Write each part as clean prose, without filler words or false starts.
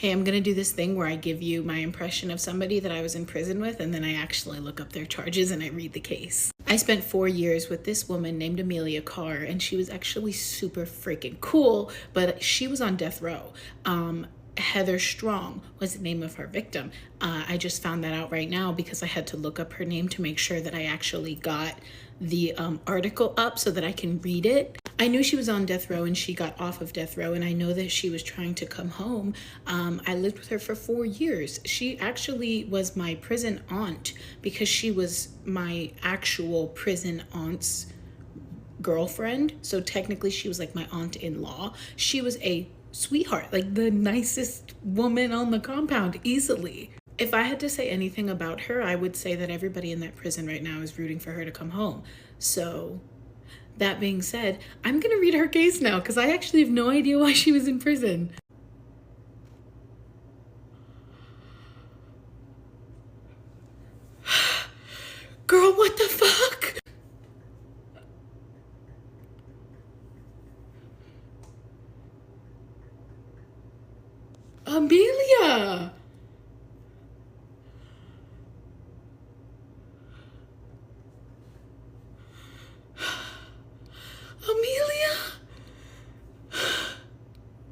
Hey, I'm gonna do this thing where I give you my impression of somebody that I was in prison with, and then I actually look up their charges and I read the case. I spent 4 years with this woman named Amelia Carr, and she was actually super freaking cool, but she was on death row. Heather Strong was the name of her victim. I just found that out right now because I had to look up her name to make sure that I actually got the article up so that I can read it. I knew she was on death row and she got off of death row, and I know that she was trying to come home. I lived with her for 4 years. She actually was my prison aunt because she was my actual prison aunt's girlfriend. So technically she was like my aunt-in-law. She was a sweetheart, like the nicest woman on the compound, easily. If I had to say anything about her, I would say that everybody in that prison right now is rooting for her to come home. So that being said, I'm gonna read her case now because I actually have no idea why she was in prison. Girl, what the fuck? Amelia! Amelia?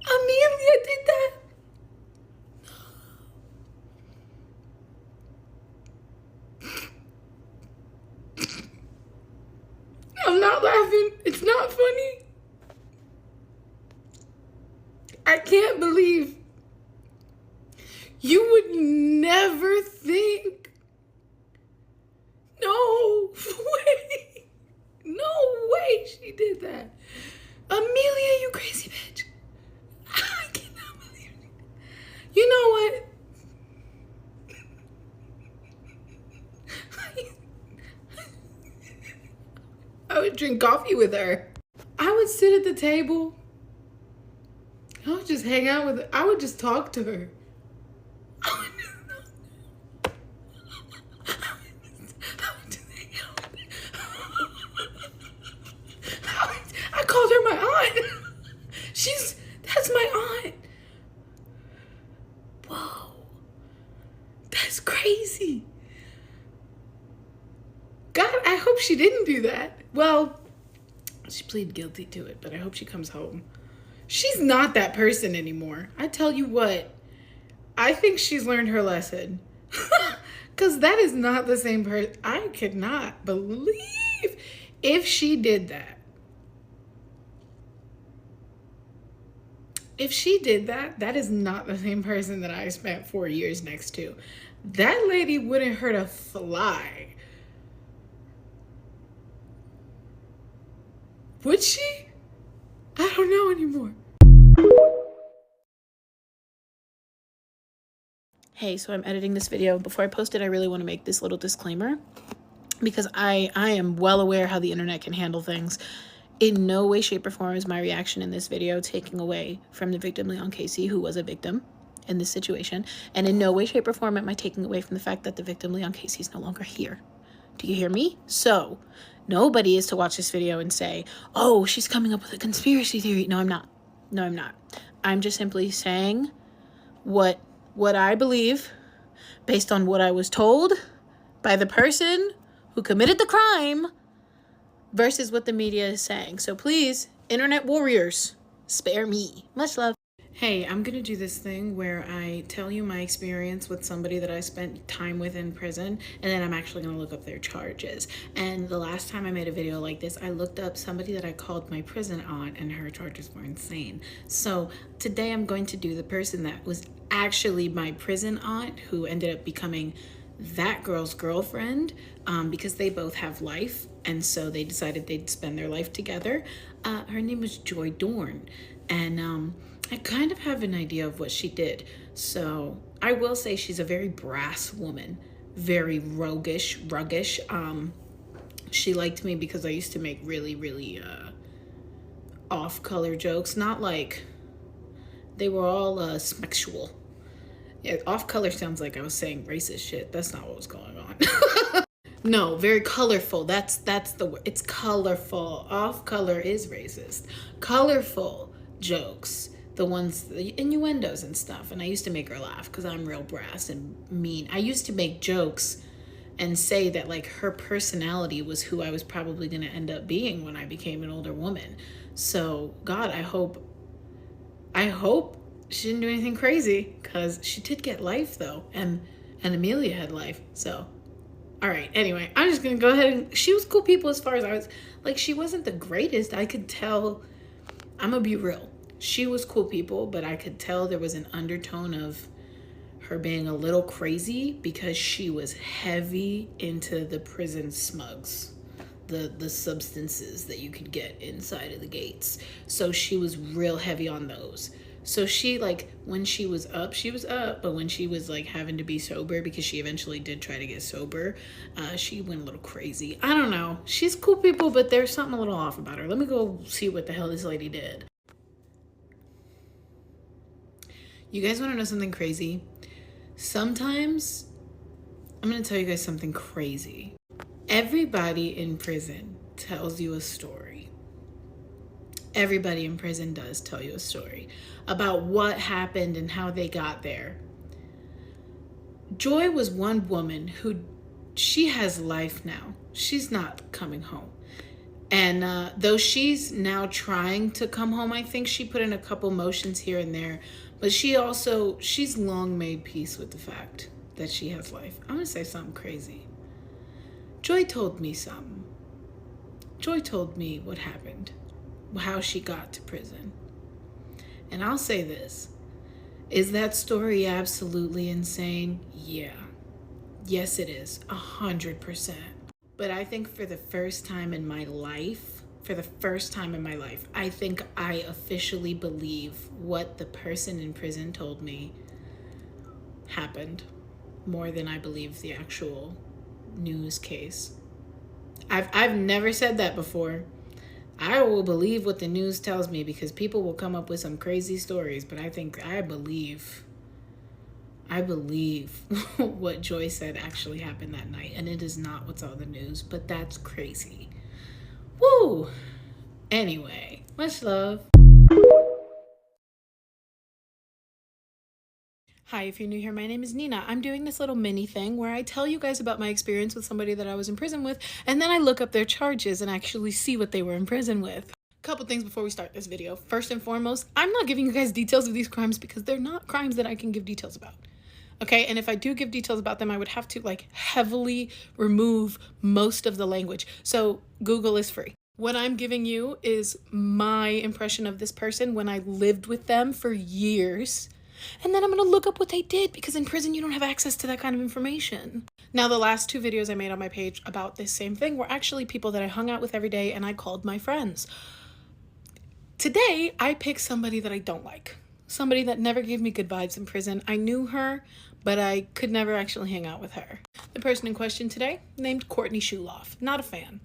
Amelia did that? I'm not laughing. It's not funny. I can't believe you would never think. No way. No way she did that. Amelia, you crazy bitch. I cannot believe it. You know what? I would drink coffee with her. I would sit at the table. I would just hang out with her. I would just talk to her. I called her my aunt. That's my aunt. Whoa. That's crazy. God, I hope she didn't do that. Well, she pleaded guilty to it, but I hope she comes home. She's not that person anymore. I tell you what, I think she's learned her lesson. Because that is not the same person. I could not believe if she did that. If she did that, that is not the same person that I spent 4 years next to. That lady wouldn't hurt a fly. Would she? I don't know anymore. Hey, so I'm editing this video. Before I post it, I really want to make this little disclaimer because I am well aware how the internet can handle things. In no way, shape, or form is my reaction in this video taking away from the victim, Leon Casey, who was a victim in this situation. And in no way, shape, or form am I taking away from the fact that the victim, Leon Casey, is no longer here. Do you hear me? So nobody is to watch this video and say, oh, she's coming up with a conspiracy theory. No, I'm not. No, I'm not. I'm just simply saying what I believe based on what I was told by the person who committed the crime versus what the media is saying. So please, internet warriors, spare me. Much love. Hey, I'm gonna do this thing where I tell you my experience with somebody that I spent time with in prison, and then I'm actually gonna look up their charges. And the last time I made a video like this, I looked up somebody that I called my prison aunt, and her charges were insane. So today I'm going to do the person that was actually my prison aunt, who ended up becoming that girl's girlfriend, because they both have life, and so they decided they'd spend their life together. Her name was Joy Dorn, and I kind of have an idea of what she did. So I will say she's a very brass woman, very roguish. She liked me because I used to make really off-color jokes. Not like they were all sexual. Yeah, off-color sounds like I was saying racist shit. That's not what was going on. No, very colorful. That's the word. It's colorful. Off-color is racist. Colorful jokes the ones, the innuendos and stuff. And I used to make her laugh because I'm real brass and mean. I used to make jokes and say that like her personality was who I was probably going to end up being when I became an older woman. So God, I hope she didn't do anything crazy, because she did get life though, and Amelia had life. So all right, anyway, I'm just gonna go ahead and she was cool people. As far as I was, like, she wasn't the greatest. I could tell, I'm gonna be real, she was cool people, but I could tell there was an undertone of her being a little crazy because she was heavy into the prison smugs, the substances that you could get inside of the gates. So she was real heavy on those. So she, like, when she was up, but when she was like having to be sober, because she eventually did try to get sober, she went a little crazy. I don't know, she's cool people, but there's something a little off about her. Let me go see what the hell this lady did. You guys want to know something crazy? Sometimes I'm gonna tell you guys something crazy. Everybody in prison tells you a story. Everybody in prison does tell you a story about what happened and how they got there. Joy was one woman who, she has life now. She's not coming home. And though she's now trying to come home, I think she put in a couple motions here and there, but she's long made peace with the fact that she has life. I'm gonna say something crazy. Joy told me something. Joy told me what happened, how she got to prison. And I'll say this, is that story absolutely insane? Yeah. Yes, it is, 100%. But I think for the first time in my life, I think I officially believe what the person in prison told me happened more than I believe the actual news case. I've never said that before. I will believe what the news tells me because people will come up with some crazy stories, but I believe what Joy said actually happened that night, and it is not what's on the news, but that's crazy. Woo! Anyway, much love. Hi, if you're new here, my name is Nina. I'm doing this little mini thing where I tell you guys about my experience with somebody that I was in prison with, and then I look up their charges and actually see what they were in prison with. Couple things before we start this video. First and foremost, I'm not giving you guys details of these crimes because they're not crimes that I can give details about. Okay, and if I do give details about them, I would have to like heavily remove most of the language. So Google is free. What I'm giving you is my impression of this person when I lived with them for years. And then I'm gonna look up what they did because in prison you don't have access to that kind of information. Now, the last two videos I made on my page about this same thing were actually people that I hung out with every day and I called my friends. Today, I picked somebody that I don't like. Somebody that never gave me good vibes in prison. I knew her, but I could never actually hang out with her. The person in question today, named Courtney Shuloff. Not a fan.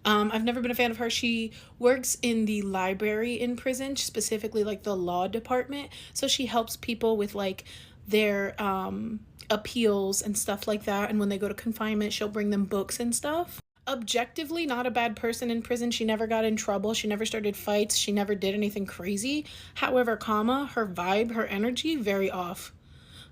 I've never been a fan of her. She works in the library in prison, specifically like the law department. So she helps people with like their appeals and stuff like that. And when they go to confinement, she'll bring them books and stuff. Objectively, not a bad person in prison. She never got in trouble. She never started fights. She never did anything crazy. However, her vibe, her energy, very off.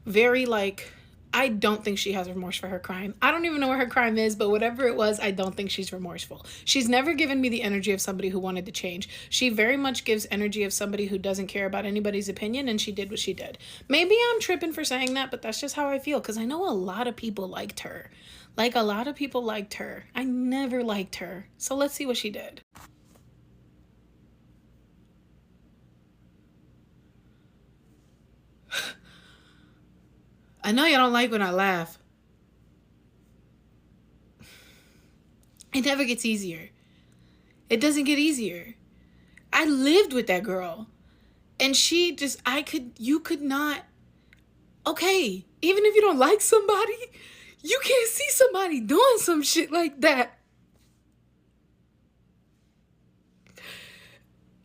Very like, I don't think she has remorse for her crime. I don't even know what her crime is, but whatever it was, I don't think she's remorseful. She's never given me the energy of somebody who wanted to change. She very much gives energy of somebody who doesn't care about anybody's opinion, and she did what she did. Maybe I'm tripping for saying that, but that's just how I feel, because I know a lot of people liked her. Like, a lot of people liked her. I never liked her. So let's see what she did. I know you don't like when I laugh. It never gets easier. It doesn't get easier. I lived with that girl. And she just, you could not, okay, even if you don't like somebody, you can't see somebody doing some shit like that.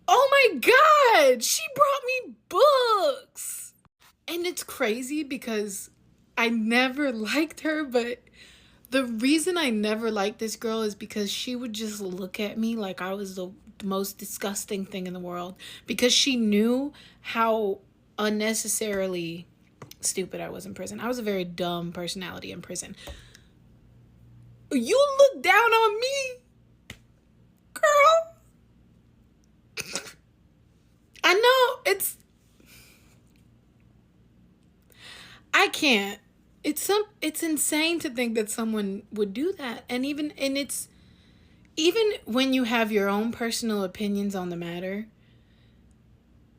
Oh my God, she brought me books. And it's crazy because I never liked her, but the reason I never liked this girl is because she would just look at me like I was the the most disgusting thing in the world, because she knew how unnecessarily stupid I was in prison. I was a very dumb personality in prison. You look down on me, girl. I know I can't. It's insane to think that someone would do that. And even when you have your own personal opinions on the matter,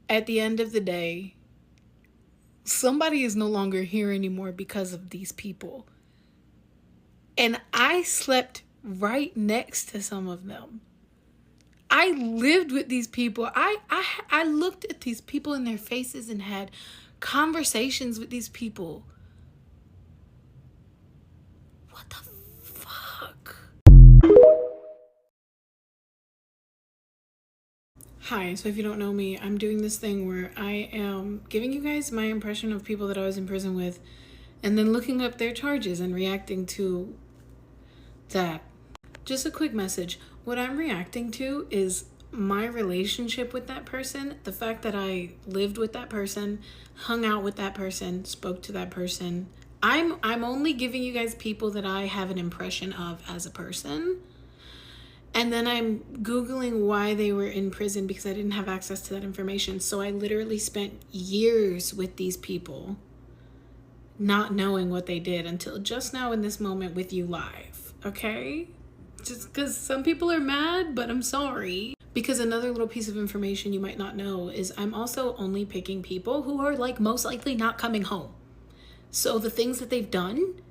at the end of the day, somebody is no longer here anymore because of these people. And I slept right next to some of them. I lived with these people. I looked at these people in their faces and had conversations with these people. What the fuck? Hi, so if you don't know me, I'm doing this thing where I am giving you guys my impression of people that I was in prison with, and then looking up their charges and reacting to that. Just a quick message. What I'm reacting to is my relationship with that person, the fact that I lived with that person, hung out with that person, spoke to that person. I'm only giving you guys people that I have an impression of as a person. And then I'm Googling why they were in prison because I didn't have access to that information. So I literally spent years with these people not knowing what they did until just now in this moment with you live, okay? Just because some people are mad, but I'm sorry. Because another little piece of information you might not know is I'm also only picking people who are like most likely not coming home. So the things that they've done,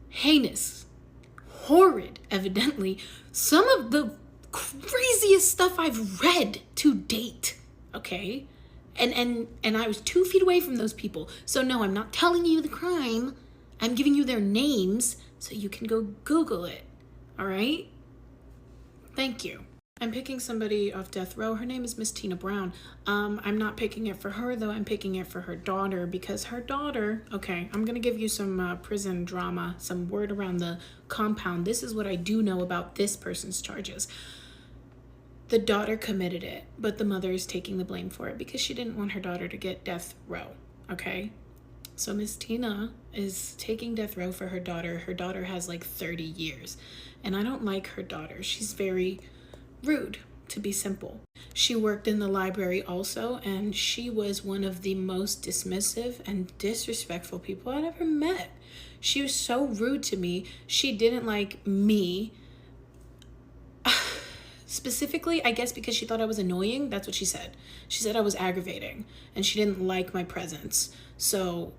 heinous, horrid, evidently, some of the craziest stuff I've read to date, okay? And I was 2 feet away from those people. So no, I'm not telling you the crime. I'm giving you their names so you can go Google it. All right? Thank you. I'm picking somebody off death row. Her name is Miss Tina Brown. I'm not picking it for her, though. I'm picking it for her daughter because her daughter... Okay, I'm going to give you some prison drama, some word around the compound. This is what I do know about this person's charges. The daughter committed it, but the mother is taking the blame for it because she didn't want her daughter to get death row, okay? So Miss Tina is taking death row for her daughter. Her daughter has like 30 years. And I don't like her daughter. She's very rude, to be simple. She worked in the library also, and she was one of the most dismissive and disrespectful people I'd ever met. She was so rude to me. She didn't like me. Specifically, I guess because she thought I was annoying. That's what she said. She said I was aggravating, and she didn't like my presence. So...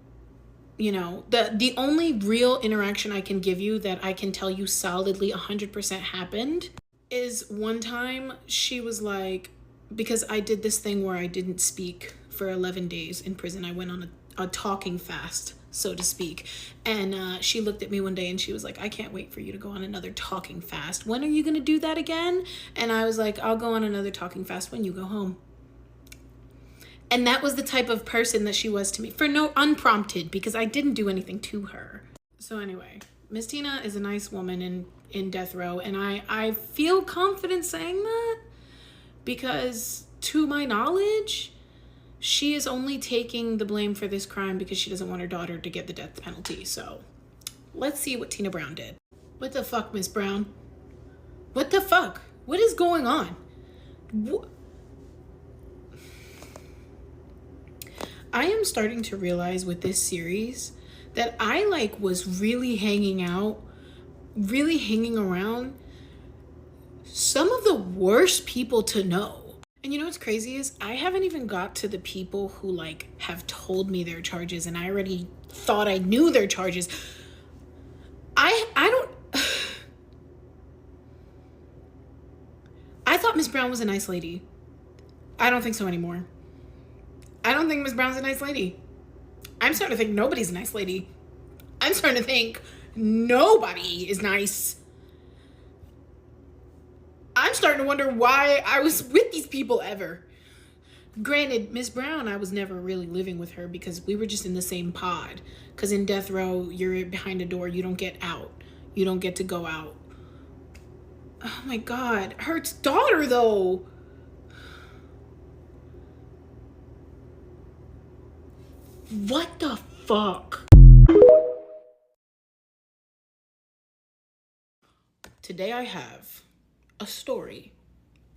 you know, the only real interaction I can give you that I can tell you solidly 100% happened is one time she was like, because I did this thing where I didn't speak for 11 days in prison. I went on a talking fast, so to speak. And she looked at me one day and she was like, I can't wait for you to go on another talking fast. When are you going to do that again? And I was like, I'll go on another talking fast when you go home. And that was the type of person that she was to me, for no unprompted, because I didn't do anything to her. So anyway, Miss Tina is a nice woman in death row, and I feel confident saying that because to my knowledge, she is only taking the blame for this crime because she doesn't want her daughter to get the death penalty. So let's see what Tina Brown did. What the fuck, Miss Brown? What the fuck? What is going on? I am starting to realize with this series that I was really hanging around some of the worst people to know. And you know what's crazy is I haven't even got to the people who have told me their charges and I already thought I knew their charges. I don't... I thought Miss Brown was a nice lady. I don't think so anymore. I don't think Miss Brown's a nice lady. I'm starting to think nobody's a nice lady. I'm starting to think nobody is nice. I'm starting to wonder why I was with these people ever. Granted, Miss Brown, I was never really living with her because we were just in the same pod. Because in death row, you're behind a door. You don't get out. You don't get to go out. Oh my God. Her daughter, though. What the fuck? Today I have a story,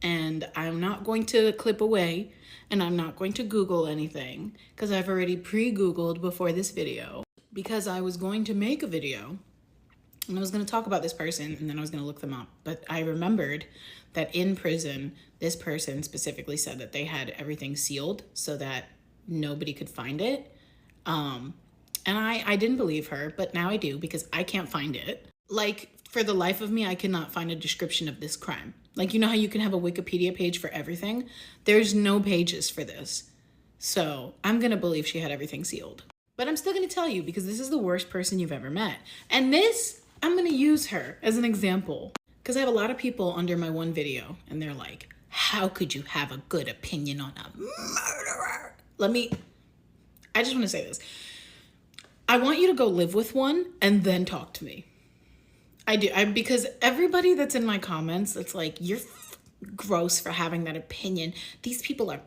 and I'm not going to clip away, and I'm not going to Google anything because I've already pre-Googled before this video, because I was going to make a video and I was going to talk about this person and then I was going to look them up. But I remembered that in prison, this person specifically said that they had everything sealed so that nobody could find it. And I didn't believe her, but now I do, because I can't find it. Like, for the life of me, I cannot find a description of this crime. Like, you know how you can have a Wikipedia page for everything? There's no pages for this. So I'm going to believe she had everything sealed. But I'm still going to tell you, because this is the worst person you've ever met. And this, I'm going to use her as an example, because I have a lot of people under my one video and they're like, how could you have a good opinion on a murderer? I just want to say this. I want you to go live with one and then talk to me. I do. Because everybody that's in my comments, it's like, you're gross for having that opinion. These people are,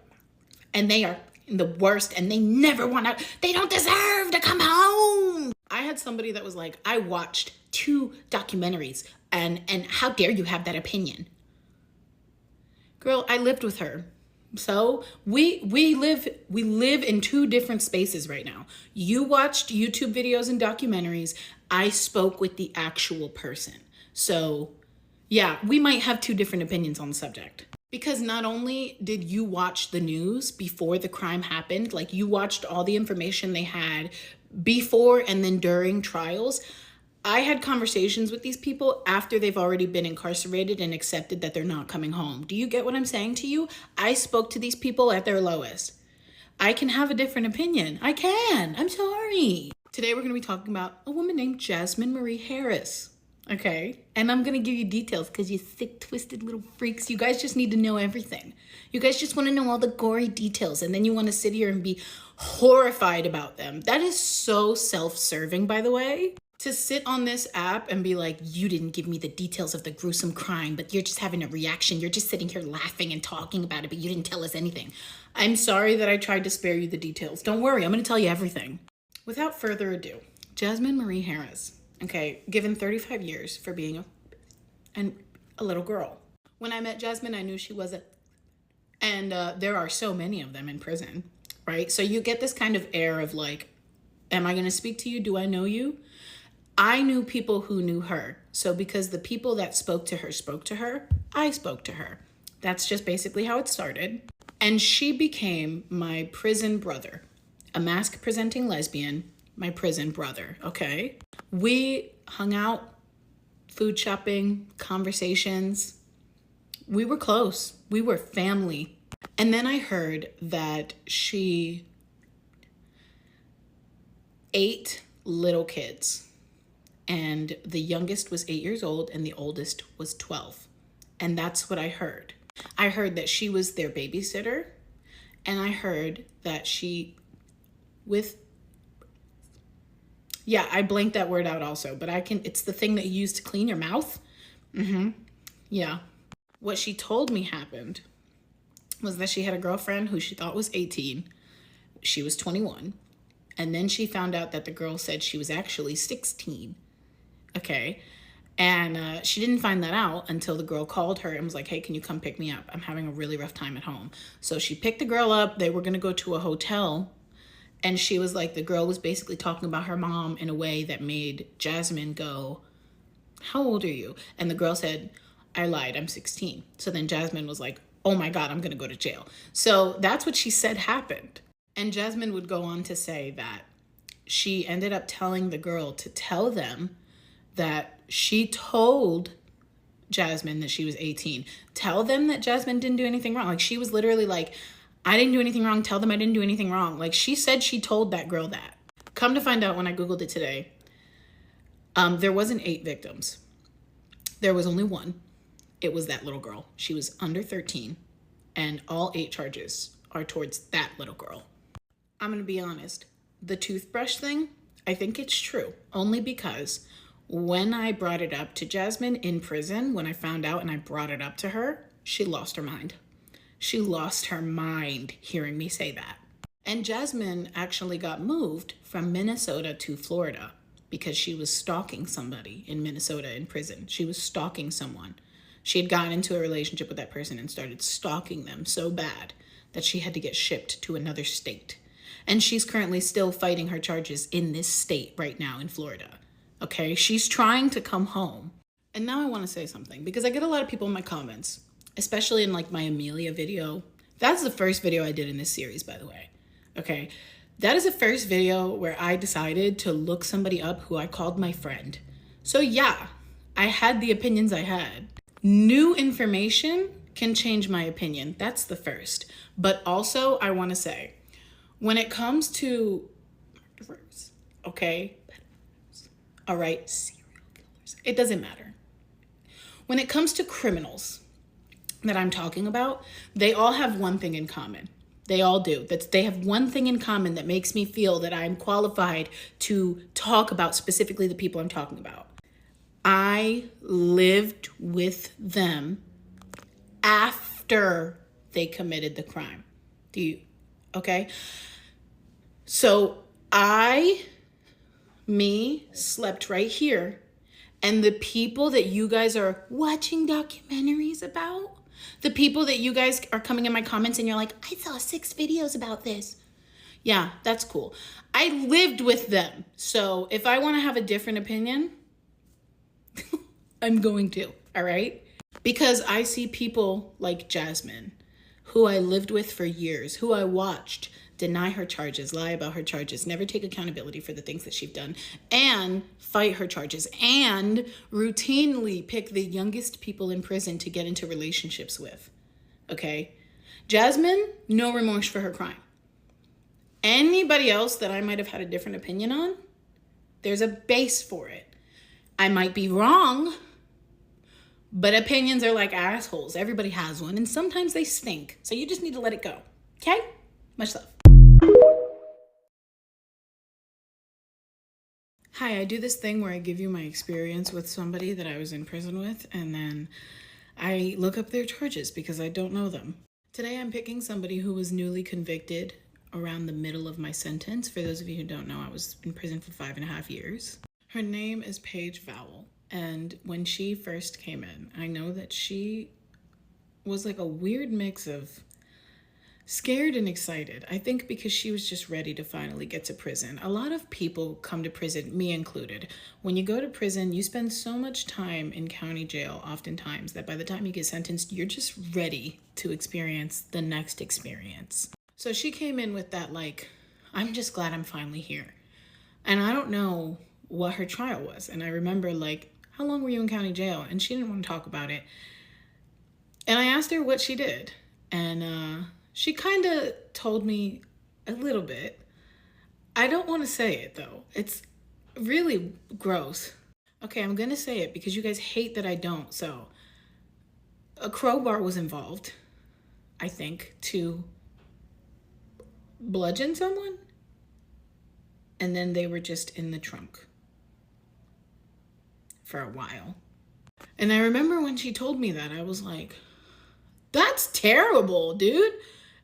and they are the worst, and they never want to, they don't deserve to come home. I had somebody that was like, I watched 2 documentaries and how dare you have that opinion? Girl, I lived with her. So we live in 2 different spaces right now. You watched YouTube videos and documentaries. I spoke with the actual person. So yeah, we might have 2 different opinions on the subject. Because not only did you watch the news before the crime happened, like you watched all the information they had before and then during trials. I had conversations with these people after they've already been incarcerated and accepted that they're not coming home. Do you get what I'm saying to you? I spoke to these people at their lowest. I can have a different opinion. I can. I'm sorry. Today we're going to be talking about a woman named Jasmine Marie Harris. Okay? And I'm going to give you details because you sick, twisted little freaks. You guys just need to know everything. You guys just want to know all the gory details, and then you want to sit here and be horrified about them. That is so self-serving, by the way. To sit on this app and be like, you didn't give me the details of the gruesome crime, but you're just having a reaction. You're just sitting here laughing and talking about it, but you didn't tell us anything. I'm sorry that I tried to spare you the details. Don't worry, I'm going to tell you everything. Without further ado, Jasmine Marie Harris, okay, given 35 years for being a little girl. When I met Jasmine, I knew she wasn't, and there are so many of them in prison, right? So you get this kind of air of like, am I going to speak to you? Do I know you? I knew people who knew her. So because the people that spoke to her, I spoke to her. That's just basically how it started. And she became my prison brother, a mask presenting lesbian, my prison brother, okay? We hung out, food shopping, conversations. We were close. We were family. And then I heard that she ate little kids. And the youngest was 8 years old and the oldest was 12. And that's what I heard. I heard that she was their babysitter. And I heard that I blanked that word out also, but it's the thing that you use to clean your mouth. Yeah. What she told me happened was that she had a girlfriend who she thought was 18. She was 21. And then she found out that the girl said she was actually 16. Okay. And she didn't find that out until the girl called her and was like, hey, can you come pick me up? I'm having a really rough time at home. So she picked the girl up. They were going to go to a hotel. And she was like, the girl was basically talking about her mom in a way that made Jasmine go, how old are you? And the girl said, I lied, I'm 16. So then Jasmine was like, oh my God, I'm going to go to jail. So that's what she said happened. And Jasmine would go on to say that she ended up telling the girl to tell them that she told Jasmine that she was 18. Tell them that Jasmine didn't do anything wrong. Like, she was literally like, I didn't do anything wrong. Tell them I didn't do anything wrong. Like, she said she told that girl that. Come to find out, when I Googled it today, there wasn't 8 victims. There was only one. It was that little girl. She was under 13, and all 8 charges are towards that little girl. I'm going to be honest. The toothbrush thing, I think it's true, only because when I brought it up to Jasmine in prison, when I found out and I brought it up to her, she lost her mind. She lost her mind hearing me say that. And Jasmine actually got moved from Minnesota to Florida because she was stalking somebody in Minnesota in prison. She was stalking someone. She had gotten into a relationship with that person and started stalking them so bad that she had to get shipped to another state. And she's currently still fighting her charges in this state right now in Florida. Okay, she's trying to come home. And now I want to say something because I get a lot of people in my comments, especially in like my Amelia video. That's the first video I did in this series, by the way. Okay, that is the first video where I decided to look somebody up who I called my friend. So yeah, I had the opinions I had. New information can change my opinion. That's the first. But also, I want to say, when it comes to murderers, okay, all right, serial killers, it doesn't matter. When it comes to criminals that I'm talking about, they all have one thing in common. They all do. They have one thing in common that makes me feel that I'm qualified to talk about specifically the people I'm talking about. I lived with them after they committed the crime. Okay? So me slept right here, and the people that you guys are watching documentaries about, the people that you guys are coming in my comments and you're like, I saw 6 videos about this. Yeah, that's cool. I lived with them. So if I want to have a different opinion, I'm going to, all right? Because I see people like Jasmine, who I lived with for years, who I watched deny her charges, lie about her charges, never take accountability for the things that she's done, and fight her charges, and routinely pick the youngest people in prison to get into relationships with, okay? Jasmine, no remorse for her crime. Anybody else that I might have had a different opinion on, there's a base for it. I might be wrong, but opinions are like assholes. Everybody has one, and sometimes they stink. So you just need to let it go, okay? Much love. Hi, I do this thing where I give you my experience with somebody that I was in prison with, and then I look up their charges because I don't know them. Today I'm picking somebody who was newly convicted around the middle of my sentence. For those of you who don't know, I was in prison for 5.5 years. Her name is Paige Vowell, and when she first came in, I know that she was like a weird mix of scared and excited. I think because she was just ready to finally get to prison. A lot of people come to prison, me included. When you go to prison, you spend so much time in county jail oftentimes that by the time you get sentenced, you're just ready to experience the next experience. So she came in with that like, I'm just glad I'm finally here. And I don't know what her trial was. And I remember like, how long were you in county jail? And she didn't want to talk about it. And I asked her what she did. And she kind of told me a little bit. I don't want to say it though. It's really gross. Okay, I'm going to say it because you guys hate that I don't. So a crowbar was involved, I think, to bludgeon someone. And then they were just in the trunk for a while. And I remember when she told me that, I was like, that's terrible, dude.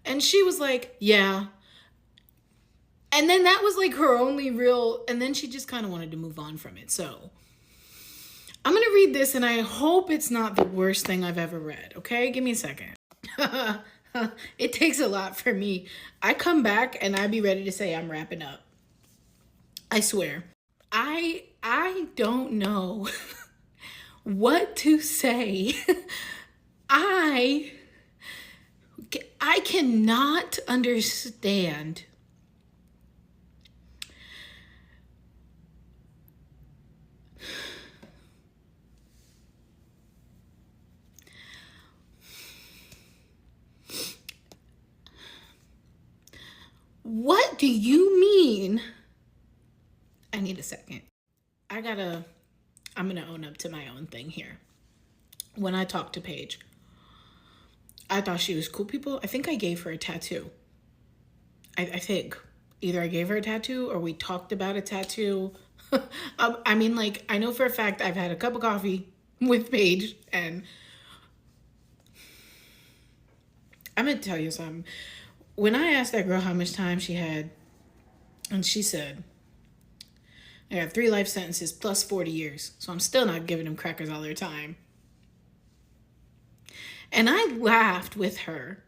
And she was like, yeah. And then that was like her only real, and then she just kind of wanted to move on from it. So I'm going to read this and I hope it's not the worst thing I've ever read. Okay, give me a second. It takes a lot for me. I come back and I be ready to say I'm wrapping up. I swear. I don't know what to say. I cannot understand what do you mean? I need a second. I'm gonna own up to my own thing here. When I talked to Paige, I thought she was cool, people. I think I gave her a tattoo. I think either I gave her a tattoo or we talked about a tattoo. I mean, like, I know for a fact I've had a cup of coffee with Paige, and I'm gonna tell you something. when I asked that girl how much time she had, and she said, I got 3 life sentences plus 40 years, so I'm still not giving them crackers all their time. And I laughed with her.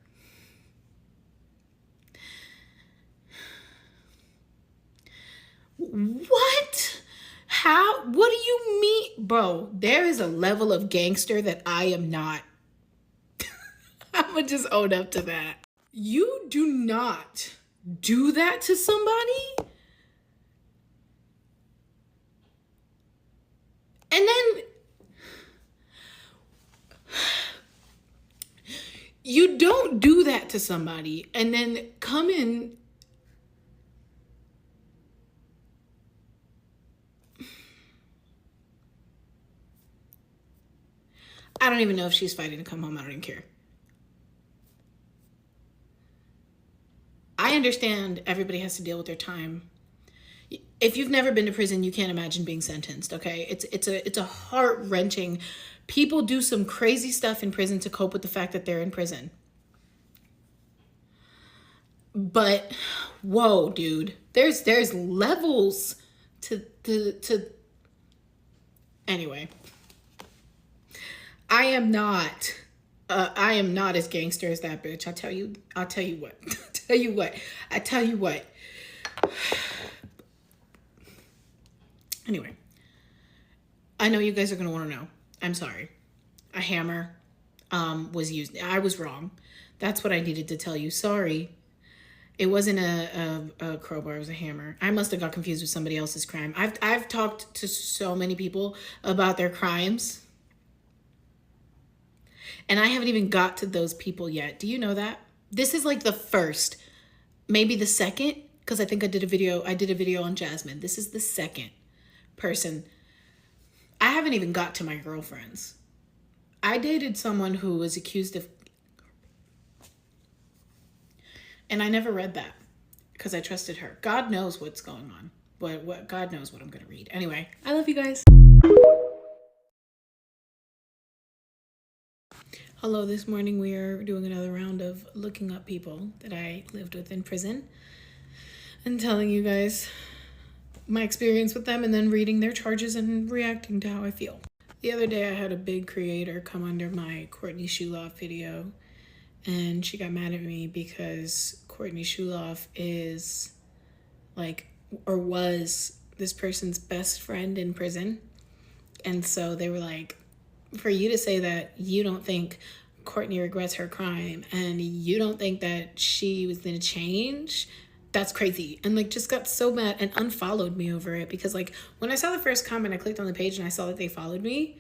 What? How? What do you mean? Bro, there is a level of gangster that I am not. I'm gonna just own up to that. You do not do that to somebody. And then you don't do that to somebody and then come in. I don't even know if she's fighting to come home. I don't even care. I understand everybody has to deal with their time. If you've never been to prison, you can't imagine being sentenced, okay? It's a heart-wrenching. People do some crazy stuff in prison to cope with the fact that they're in prison. But whoa, dude. There's levels to anyway. I am not as gangster as that bitch. I'll tell you what. Anyway, I know you guys are going to want to know. I'm sorry. A hammer was used. I was wrong. That's what I needed to tell you. Sorry. It wasn't a crowbar. It was a hammer. I must have got confused with somebody else's crime. I've talked to so many people about their crimes, and I haven't even got to those people yet. Do you know that? This is like the first, maybe the second, because I think I did a video on Jasmine. This is the second person. I haven't even got to my girlfriends. I dated someone who was accused of, and I never read that because I trusted her. God knows what's going on. What God knows what I'm going to read. Anyway, I love you guys. Hello, this morning we are doing another round of looking up people that I lived with in prison and telling you guys my experience with them and then reading their charges and reacting to how I feel. The other day I had a big creator come under my Courtney Shuloff video, and she got mad at me because Courtney Shuloff is like, or was this person's best friend in prison. And so they were like, for you to say that you don't think Courtney regrets her crime and you don't think that she was gonna change, that's crazy. And like just got so mad and unfollowed me over it, because like when I saw the first comment, I clicked on the page and I saw that they followed me.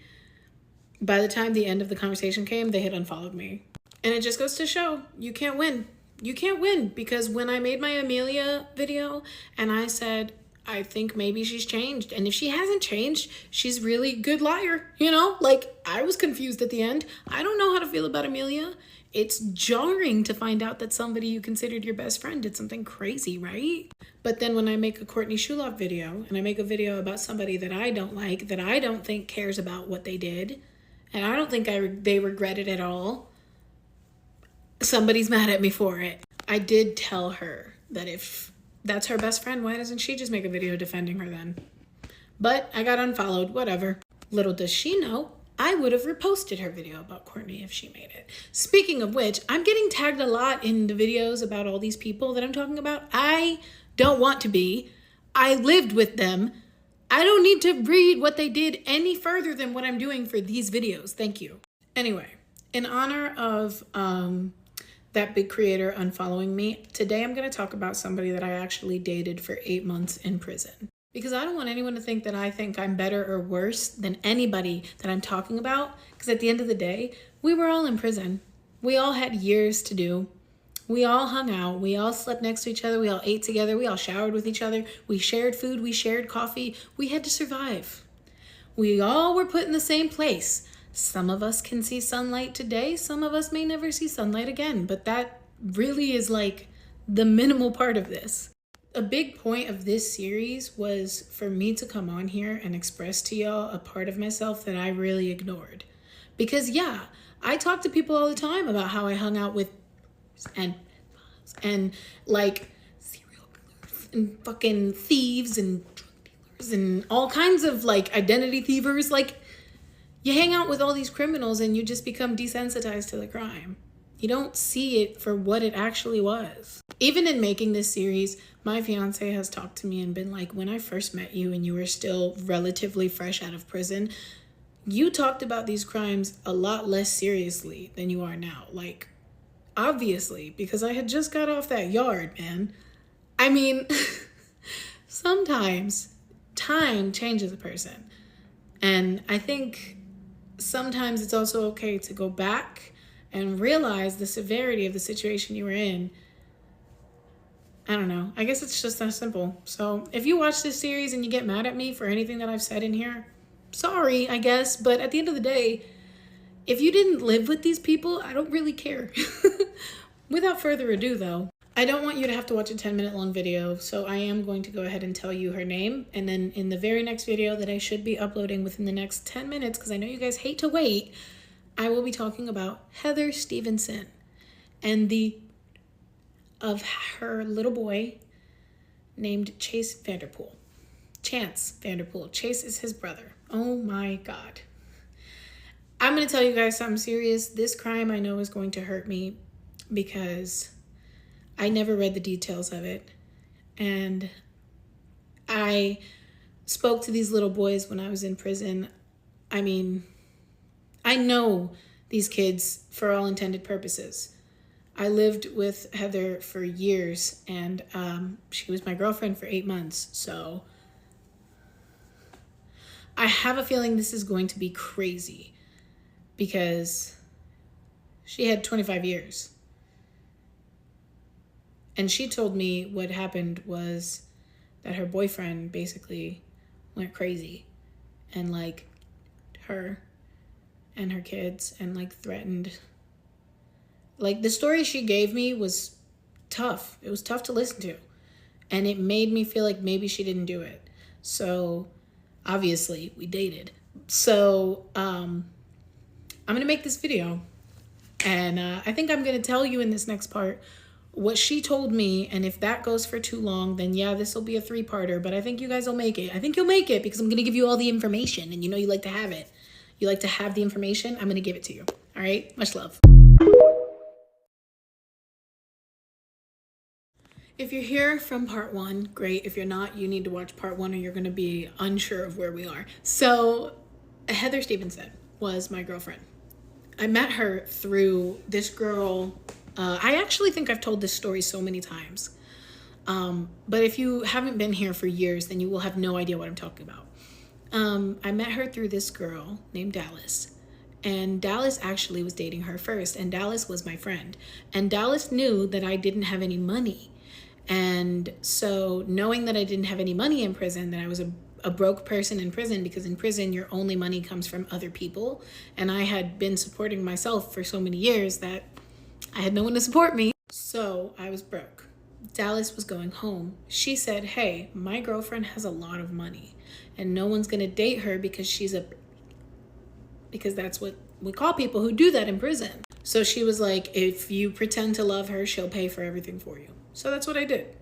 By the time the end of the conversation came, they had unfollowed me. And it just goes to show, you can't win. You can't win, because when I made my Amelia video and I said, I think maybe she's changed, and if she hasn't changed, she's really good liar, you know? Like, I was confused at the end. I don't know how to feel about Amelia. It's jarring to find out that somebody you considered your best friend did something crazy, right? But then when I make a Courtney Shuloff video and I make a video about somebody that I don't like, that I don't think cares about what they did, and I don't think they regret it at all, somebody's mad at me for it. I did tell her that if that's her best friend, why doesn't she just make a video defending her then? But I got unfollowed, whatever. Little does she know, I would have reposted her video about Courtney if she made it. Speaking of which, I'm getting tagged a lot in the videos about all these people that I'm talking about. I don't want to be. I lived with them. I don't need to read what they did any further than what I'm doing for these videos. Thank you. Anyway, in honor of that big creator unfollowing me, today I'm going to talk about somebody that I actually dated for 8 months in prison. Because I don't want anyone to think that I think I'm better or worse than anybody that I'm talking about. Because at the end of the day, we were all in prison. We all had years to do. We all hung out. We all slept next to each other. We all ate together. We all showered with each other. We shared food. We shared coffee. We had to survive. We all were put in the same place. Some of us can see sunlight today. Some of us may never see sunlight again. But that really is like the minimal part of this. A big point of this series was for me to come on here and express to y'all a part of myself that I really ignored. Because yeah, I talk to people all the time about how I hung out with and and like serial killers and fucking thieves and drug dealers and all kinds of like identity thievers. Like, you hang out with all these criminals and you just become desensitized to the crime. You don't see it for what it actually was. Even in making this series, my fiance has talked to me and been like, when I first met you and you were still relatively fresh out of prison, you talked about these crimes a lot less seriously than you are now. Like, obviously, because I had just got off that yard, man. I mean, sometimes time changes a person. And I think sometimes it's also okay to go back and realize the severity of the situation you were in. I don't know. I guess it's just that simple. So if you watch this series and you get mad at me for anything that I've said in here, sorry, I guess. But at the end of the day, if you didn't live with these people, I don't really care. Without further ado, though, I don't want you to have to watch a 10-minute long video, so I am going to go ahead and tell you her name. And then in the very next video that I should be uploading within the next 10 minutes, because I know you guys hate to wait, I will be talking about Heather Stevenson and of her little boy named Chase Vanderpool. Chance Vanderpool. Chase is his brother. Oh my God. I'm going to tell you guys something serious. This crime I know is going to hurt me because I never read the details of it. And I spoke to these little boys when I was in prison. I mean, I know these kids for all intended purposes. I lived with Heather for years, and she was my girlfriend for 8 months. So I have a feeling this is going to be crazy because she had 25 years. And she told me what happened was that her boyfriend basically went crazy and like her and her kids and like threatened. Like, the story she gave me was tough. It was tough to listen to. And it made me feel like maybe she didn't do it. So obviously we dated. So I'm going to make this video. And I think I'm going to tell you in this next part what she told me. And if that goes for too long, then yeah, this will be a 3-parter. But I think you guys will make it. I think you'll make it because I'm going to give you all the information. And you know you like to have it. You like to have the information. I'm going to give it to you. All right? Much love. If you're here from part 1, great. If you're not, you need to watch part 1 or you're going to be unsure of where we are. So Heather Stevenson was my girlfriend. I met her through this girl. I actually think I've told this story so many times. But if you haven't been here for years, then you will have no idea what I'm talking about. I met her through this girl named Dallas. And Dallas actually was dating her first. And Dallas was my friend. And Dallas knew that I didn't have any money. And so knowing that I didn't have any money in prison, that I was a broke person in prison, because in prison your only money comes from other people. And I had been supporting myself for so many years that I had no one to support me. So I was broke. Dallas was going home. She said, hey, my girlfriend has a lot of money and no one's going to date her because because that's what we call people who do that in prison. So she was like, if you pretend to love her, she'll pay for everything for you. So that's what I did.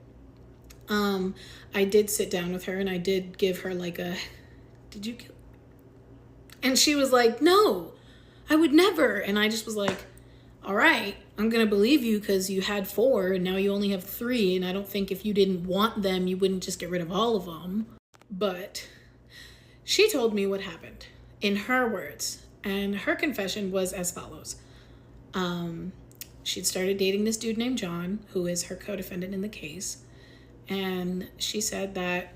I did sit down with her and I did give her like a, did you kill? And she was like, no, I would never. And I just was like, all right, I'm going to believe you because you had 4 and now you only have 3. And I don't think if you didn't want them, you wouldn't just get rid of all of them. But she told me what happened in her words. And her confession was as follows. She'd started dating this dude named John, who is her co-defendant in the case. And she said that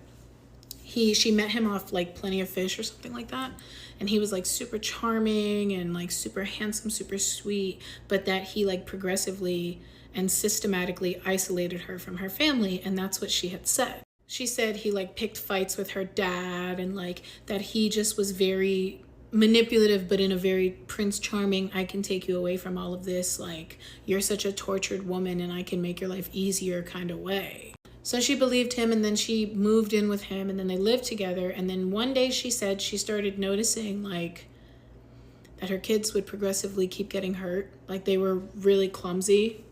she met him off like Plenty of Fish or something like that. And he was like super charming and like super handsome, super sweet, but that he like progressively and systematically isolated her from her family. And that's what she had said. She said he like picked fights with her dad and like that he just was very manipulative, but in a very Prince Charming, I can take you away from all of this, like you're such a tortured woman and I can make your life easier kind of way. So she believed him and then she moved in with him and then they lived together. And then one day she said she started noticing like that her kids would progressively keep getting hurt, like they were really clumsy.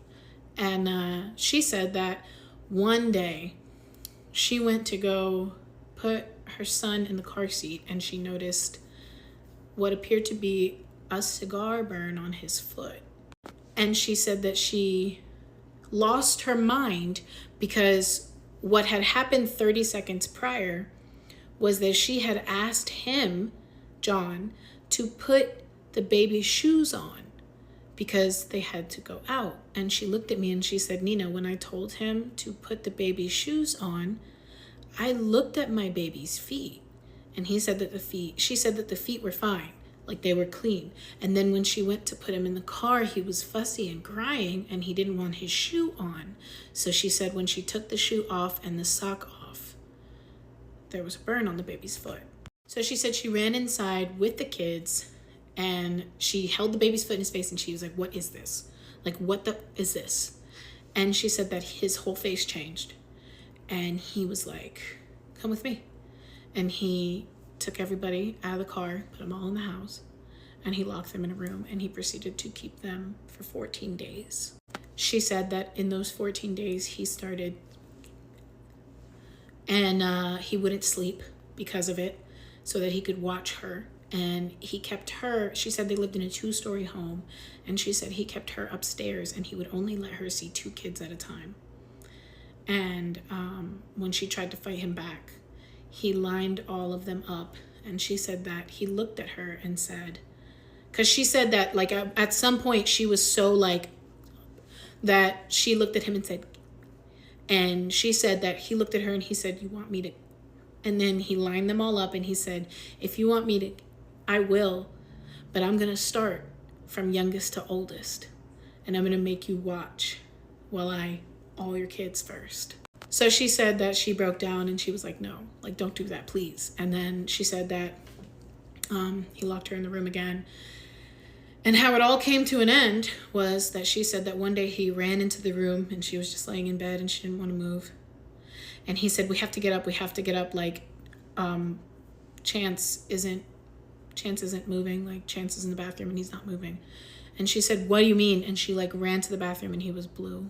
And she said that one day she went to go put her son in the car seat and she noticed what appeared to be a cigar burn on his foot. And she said that she lost her mind because what had happened 30 seconds prior was that she had asked him, John, to put the baby's shoes on because they had to go out. And she looked at me and she said, Nina, when I told him to put the baby's shoes on, I looked at my baby's feet. And she said that the feet were fine, like they were clean. And then when she went to put him in the car, he was fussy and crying and he didn't want his shoe on. So she said when she took the shoe off and the sock off, there was a burn on the baby's foot. So she said she ran inside with the kids and she held the baby's foot in his face and she was like, what is this? Like, what the is this? And she said that his whole face changed. And he was like, come with me. And he took everybody out of the car, put them all in the house, and he locked them in a room and he proceeded to keep them for 14 days. She said that in those 14 days he started and he wouldn't sleep because of it so that he could watch her. And he kept her, she said they lived in a 2-story home, and she said he kept her upstairs and he would only let her see 2 kids at a time. And when she tried to fight him back, he lined all of them up. And she said that he looked at her and said, because she said that like at some point she was so like that she looked at him and said, and she said that he looked at her and he said, you want me to, and then he lined them all up and he said, if you want me to, I will, but I'm going to start from youngest to oldest. And I'm going to make you watch while all your kids first. So she said that she broke down and she was like, no, like, don't do that, please. And then she said that he locked her in the room again. And how it all came to an end was that she said that one day he ran into the room and she was just laying in bed and she didn't want to move. And he said, we have to get up, like Chance isn't moving, like Chance is in the bathroom and he's not moving. And she said, what do you mean? And she like ran to the bathroom and he was blue.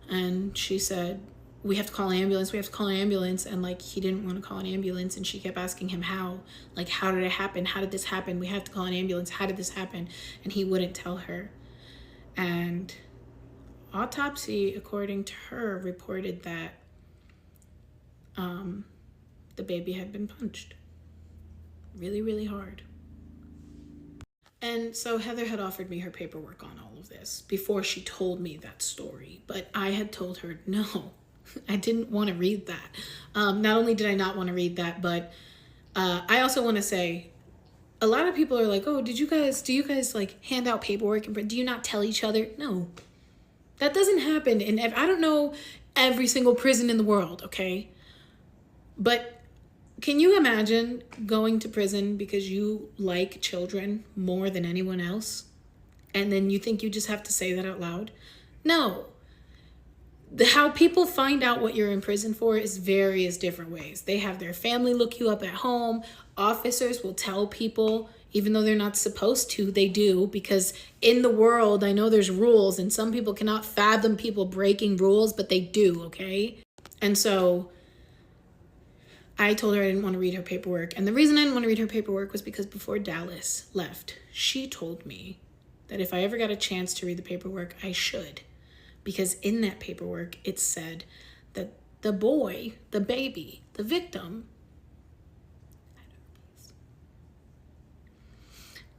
And she said, we have to call an ambulance. And like, he didn't want to call an ambulance. And she kept asking him how, like, how did it happen? How did this happen? We have to call an ambulance. How did this happen? And he wouldn't tell her. And autopsy, according to her, reported that the baby had been punched really, really hard. And so Heather had offered me her paperwork on all of this before she told me that story. But I had told her, no, I didn't want to read that. Not only did I not want to read that, but I also want to say, a lot of people are like, oh, do you guys like hand out paperwork and do you not tell each other? No, that doesn't happen. And I don't know every single prison in the world, okay? But can you imagine going to prison because you like children more than anyone else? And then you think you just have to say that out loud? No. How people find out what you're in prison for is various different ways. They have their family look you up at home. Officers will tell people, even though they're not supposed to, they do, because in the world, I know there's rules and some people cannot fathom people breaking rules, but they do, okay? And so I told her I didn't want to read her paperwork. And the reason I didn't want to read her paperwork was because before Dallas left, she told me that if I ever got a chance to read the paperwork, I should. Because in that paperwork, it said that the boy, the baby, the victim, had herpes.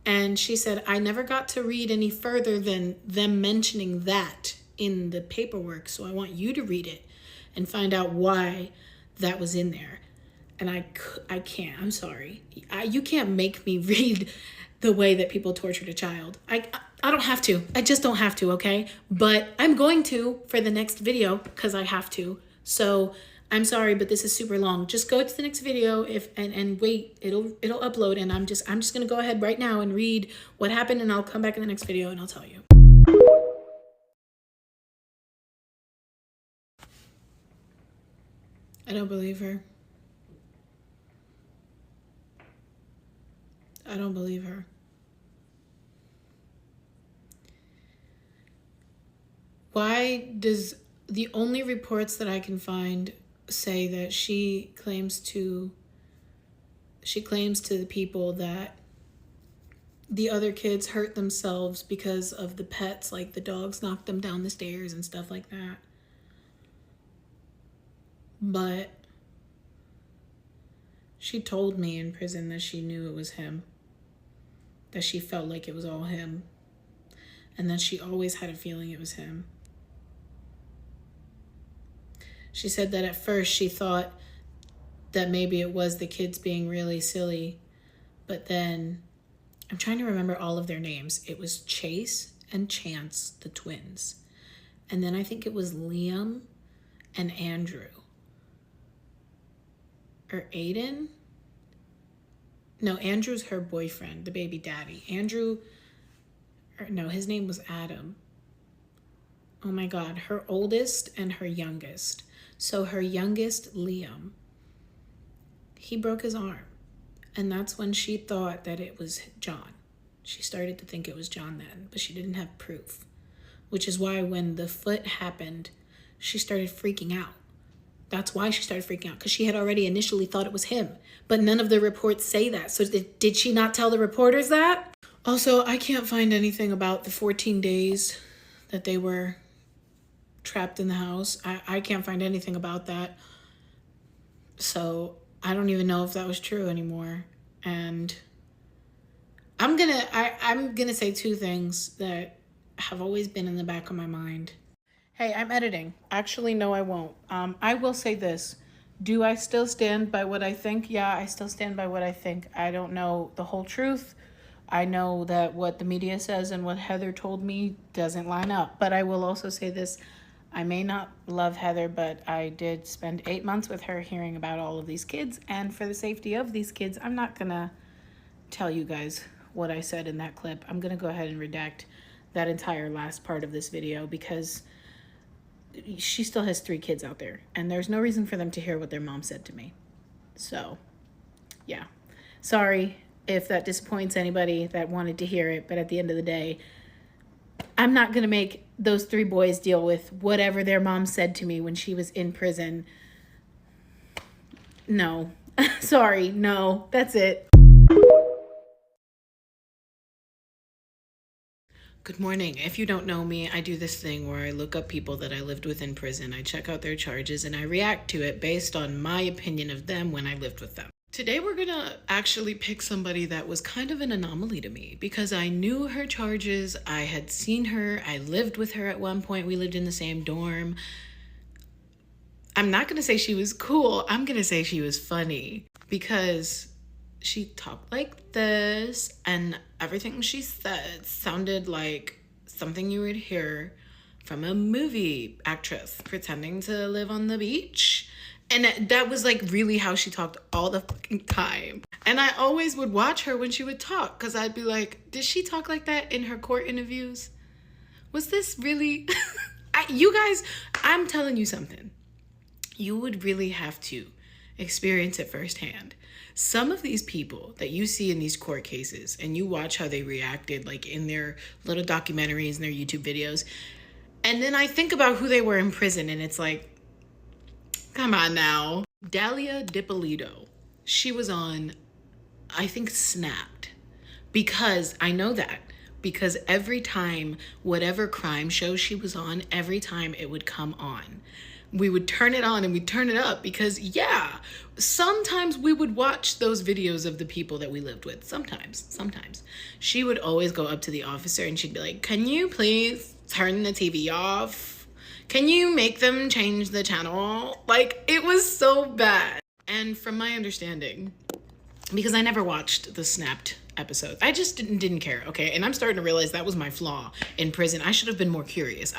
And she said, I never got to read any further than them mentioning that in the paperwork. So I want you to read it and find out why that was in there. And I can't, I'm sorry. You can't make me read the way that people tortured a child. I don't have to. I just don't have to, okay? But I'm going to for the next video because I have to. So I'm sorry, but this is super long. Just go to the next video and wait. It'll upload, and I'm just gonna go ahead right now and read what happened, and I'll come back in the next video and I'll tell you. I don't believe her. I don't believe her. Why does the only reports that I can find say that she claims to the people that the other kids hurt themselves because of the pets, like the dogs knocked them down the stairs and stuff like that. But she told me in prison that she knew it was him, that she felt like it was all him, and that she always had a feeling it was him. She said that at first she thought that maybe it was the kids being really silly, but then I'm trying to remember all of their names. It was Chase and Chance, the twins. And then I think it was Liam and Andrew. Or Aiden? No, Andrew's her boyfriend, the baby daddy. His name was Adam. Oh my God, her oldest and her youngest. So her youngest, Liam, he broke his arm. And that's when she thought that it was John. She started to think it was John then, but she didn't have proof. Which is why when the foot happened, she started freaking out. That's why she started freaking out, because she had already initially thought it was him. But none of the reports say that. So did she not tell the reporters that? Also, I can't find anything about the 14 days that they were trapped in the house. I can't find anything about that. So I don't even know if that was true anymore. And I'm gonna say two things that have always been in the back of my mind. Hey, I'm editing. Actually, no, I won't. I will say this. Do I still stand by what I think? Yeah, I still stand by what I think. I don't know the whole truth. I know that what the media says and what Heather told me doesn't line up. But I will also say this. I may not love Heather, but I did spend 8 months with her hearing about all of these kids. And for the safety of these kids, I'm not going to tell you guys what I said in that clip. I'm going to go ahead and redact that entire last part of this video because she still has 3 kids out there. And there's no reason for them to hear what their mom said to me. So, yeah. Sorry if that disappoints anybody that wanted to hear it. But at the end of the day, I'm not going to make those 3 boys deal with whatever their mom said to me when she was in prison. No. Sorry. No. That's it. Good morning. If you don't know me, I do this thing where I look up people that I lived with in prison. I check out their charges and I react to it based on my opinion of them when I lived with them. Today we're gonna actually pick somebody that was kind of an anomaly to me because I knew her charges, I had seen her, I lived with her at one point, we lived in the same dorm. I'm not gonna say she was cool, I'm gonna say she was funny because she talked like this and everything she said sounded like something you would hear from a movie actress pretending to live on the beach. And that was like really how she talked all the fucking time. And I always would watch her when she would talk because I'd be like, did she talk like that in her court interviews? Was this really? You guys, I'm telling you something. You would really have to experience it firsthand. Some of these people that you see in these court cases and you watch how they reacted like in their little documentaries and their YouTube videos. And then I think about who they were in prison and it's like, come on now. Dalia Dippolito. She was on, I think, Snapped. Because I know that. Because every time, whatever crime show she was on, every time it would come on. We would turn it on and we'd turn it up because, yeah, sometimes we would watch those videos of the people that we lived with. Sometimes. She would always go up to the officer and she'd be like, can you please turn the TV off? Can you make them change the channel? Like, it was so bad. And from my understanding, because I never watched the Snapped episode, I just didn't care, okay? And I'm starting to realize that was my flaw in prison. I should have been more curious.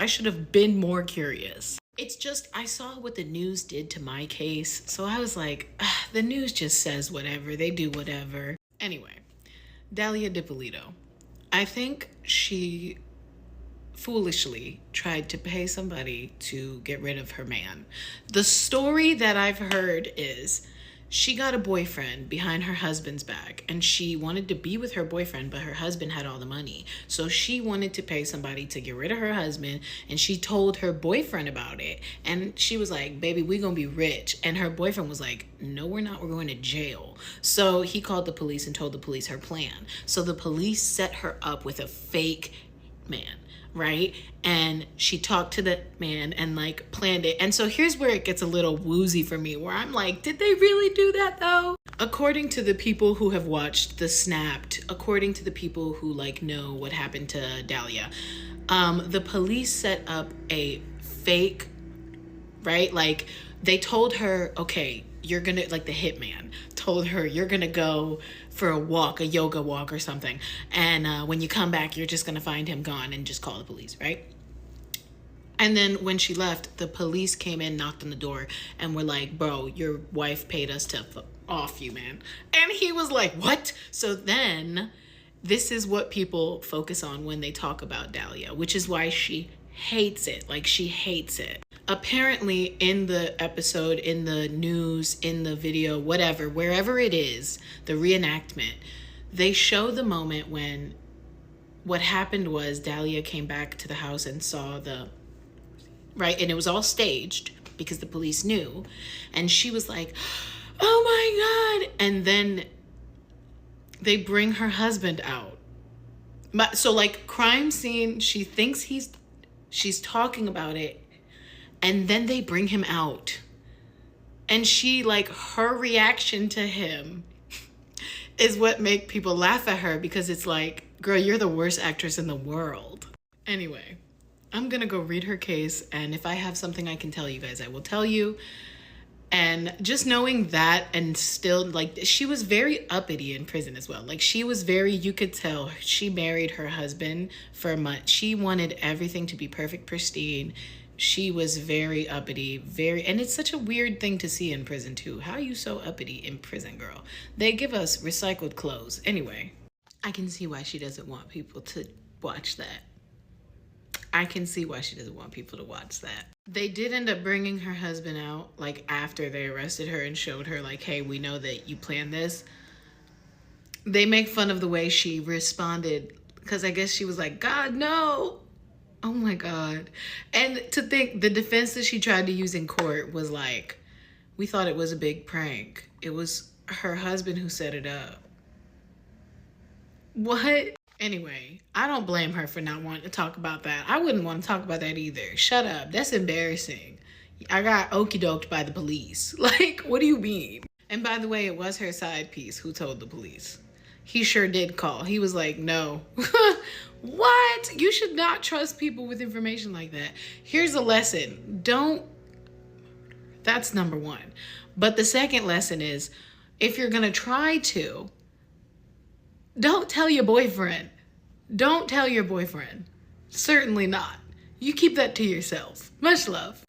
It's just, I saw what the news did to my case. So I was like, the news just says whatever. They do whatever. Anyway, Dalia Dippolito. I think she foolishly tried to pay somebody to get rid of her man. The story that I've heard is she got a boyfriend behind her husband's back, and she wanted to be with her boyfriend, but her husband had all the money. So she wanted to pay somebody to get rid of her husband, and she told her boyfriend about it. And she was like, baby, we gonna be rich. And her boyfriend was like, no, we're not, we're going to jail. So he called the police and told the police her plan. So the police set her up with a fake man, right? And she talked to the man and like planned it. And so here's where it gets a little woozy for me, where I'm like, did they really do that though? According to the people who have watched the Snapped, according to the people who like know what happened to Dahlia, the police set up a fake, right? Like they told her, okay, you're gonna, like the hitman told her, you're gonna go for a walk, a yoga walk or something. And when you come back, you're just gonna find him gone and just call the police, right? And then when she left, the police came in, knocked on the door, and were like, bro, your wife paid us to off you, man. And he was like, what? So then this is what people focus on when they talk about Dahlia, which is why she hates it. Like, she hates it. Apparently in the episode, in the news, in the video, whatever, wherever it is, the reenactment, they show the moment when what happened was Dahlia came back to the house and saw the, right? And it was all staged because the police knew. And she was like, oh my God. And then they bring her husband out. So like crime scene, she thinks she's talking about it. And then they bring him out. And she, like, her reaction to him is what make people laugh at her, because it's like, girl, you're the worst actress in the world. Anyway, I'm gonna go read her case, and if I have something I can tell you guys, I will tell you. And just knowing that, and still, like, she was very uppity in prison as well. Like, she was very, you could tell, she married her husband for a month. She wanted everything to be perfect, pristine. She was very uppity, and it's such a weird thing to see in prison too. How are you so uppity in prison, girl? They give us recycled clothes. Anyway, I can see why she doesn't want people to watch that. I can see why she doesn't want people to watch that. They did end up bringing her husband out, like after they arrested her and showed her like, hey, we know that you planned this. They make fun of the way she responded, because I guess she was like, God, no. Oh my God. And to think the defense that she tried to use in court was like, we thought it was a big prank. It was her husband who set it up. What? Anyway, I don't blame her for not wanting to talk about that. I wouldn't want to talk about that either. Shut up. That's embarrassing. I got okey-doked by the police. Like, what do you mean? And by the way, it was her side piece who told the police. He sure did call. He was like, no. What? You should not trust people with information like that. Here's a lesson. That's number one. But the second lesson is, if you're going to try to, don't tell your boyfriend. Don't tell your boyfriend. Certainly not. You keep that to yourself. Much love.